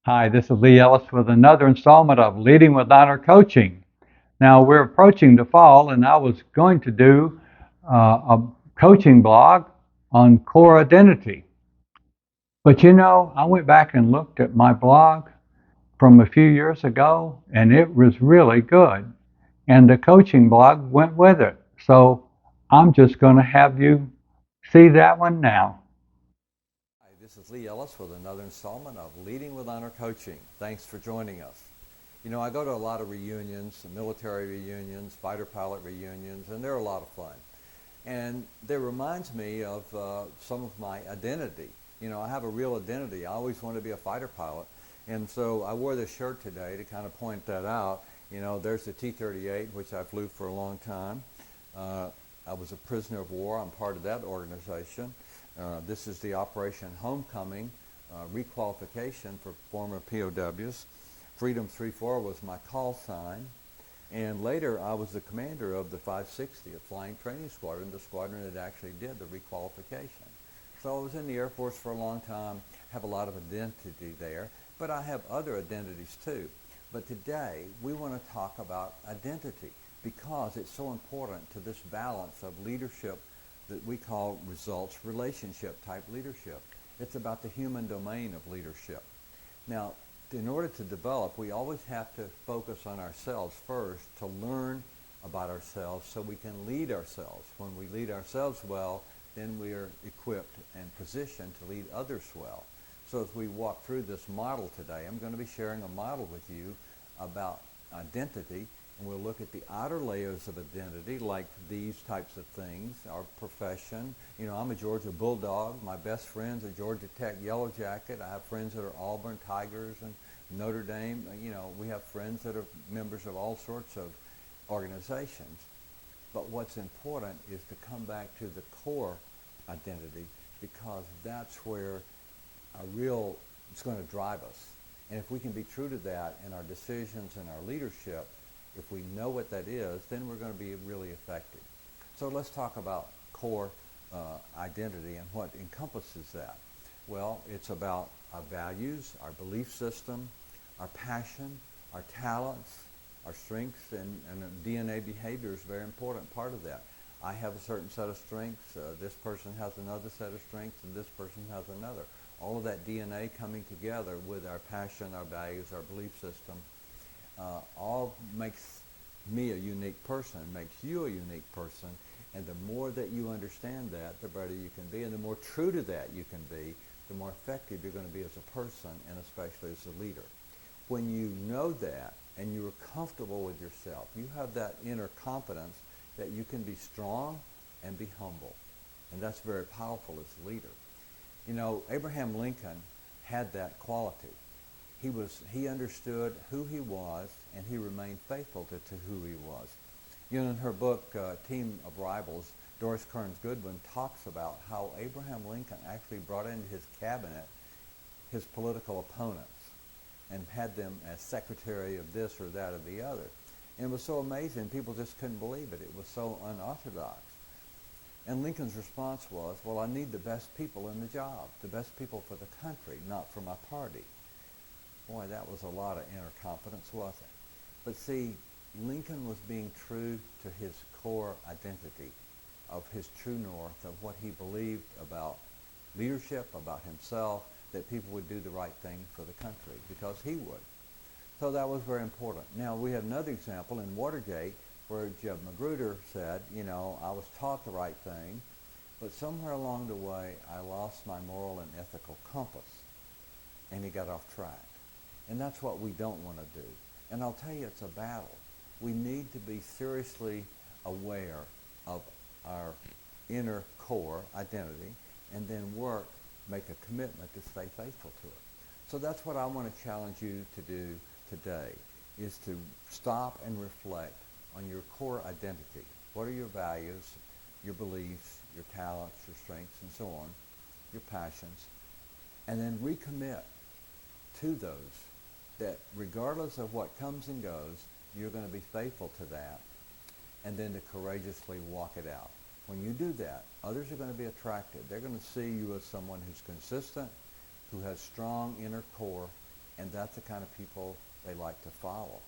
Hi, this is Lee Ellis with another installment of Leading with Honor Coaching. Now, we're approaching the fall, and I was going to do a coaching blog on core identity. But I went back and looked at my blog from a few years ago, and it was really good. And the coaching blog went with it. So I'm just going to have you see that one now. Hi, this is Lee Ellis with another installment of Leading with Honor Coaching. Thanks for joining us. I go to a lot of reunions, military reunions, fighter pilot reunions, and they're a lot of fun. And they reminds me of some of my identity. I have a real identity. I always wanted to be a fighter pilot. And so I wore this shirt today to kind of point that out. There's the T-38, which I flew for a long time. I was a prisoner of war. I'm part of that organization. This is the Operation Homecoming requalification for former POWs. Freedom 3-4 was my call sign. And later I was the commander of the 560th Flying Training Squadron, the squadron that actually did the requalification. So I was in the Air Force for a long time, have a lot of identity there, but I have other identities too. But today we want to talk about identity because it's so important to this balance of leadership that we call results relationship type leadership. It's about the human domain of leadership. Now, in order to develop, we always have to focus on ourselves first to learn about ourselves so we can lead ourselves. When we lead ourselves well, then we are equipped and positioned to lead others well. So as we walk through this model today, I'm going to be sharing a model with you about identity, and we'll look at the outer layers of identity, like these types of things, our profession. I'm a Georgia Bulldog. My best friend's a Georgia Tech Yellow Jacket. I have friends that are Auburn Tigers and Notre Dame. We have friends that are members of all sorts of organizations. But what's important is to come back to the core identity, because that's where it's going to drive us. And if we can be true to that in our decisions and our leadership, if we know what that is, then we're going to be really effective. So let's talk about core identity and what encompasses that. Well, it's about our values, our belief system, our passion, our talents, our strengths, and DNA behavior is a very important part of that. I have a certain set of strengths, this person has another set of strengths, and this person has another. All of that DNA coming together with our passion, our values, our belief system, all makes me a unique person, makes you a unique person, and the more that you understand that, the better you can be, and the more true to that you can be, the more effective you're going to be as a person, and especially as a leader. When you know that, and you're comfortable with yourself, you have that inner confidence that you can be strong and be humble, and that's very powerful as a leader. Abraham Lincoln had that quality. He understood who he was, and he remained faithful to who he was. In her book, Team of Rivals, Doris Kearns Goodwin talks about how Abraham Lincoln actually brought into his cabinet his political opponents and had them as secretary of this or that or the other. And it was so amazing, people just couldn't believe it. It was so unorthodox. And Lincoln's response was, well, I need the best people in the job, the best people for the country, not for my party. Boy, that was a lot of inner confidence, wasn't it? But see, Lincoln was being true to his core identity, of his true north, of what he believed about leadership, about himself, that people would do the right thing for the country, because he would. So that was very important. Now, we have another example in Watergate where Jeb Magruder said, I was taught the right thing, but somewhere along the way, I lost my moral and ethical compass, and he got off track. And that's what we don't want to do. And I'll tell you, it's a battle. We need to be seriously aware of our inner core identity, and then make a commitment to stay faithful to it. So that's what I want to challenge you to do today, is to stop and reflect on your core identity. What are your values, your beliefs, your talents, your strengths, and so on, your passions, and then recommit to those, that regardless of what comes and goes, you're going to be faithful to that, and then to courageously walk it out. When you do that, others are going to be attracted. They're going to see you as someone who's consistent, who has strong inner core, and that's the kind of people they like to follow.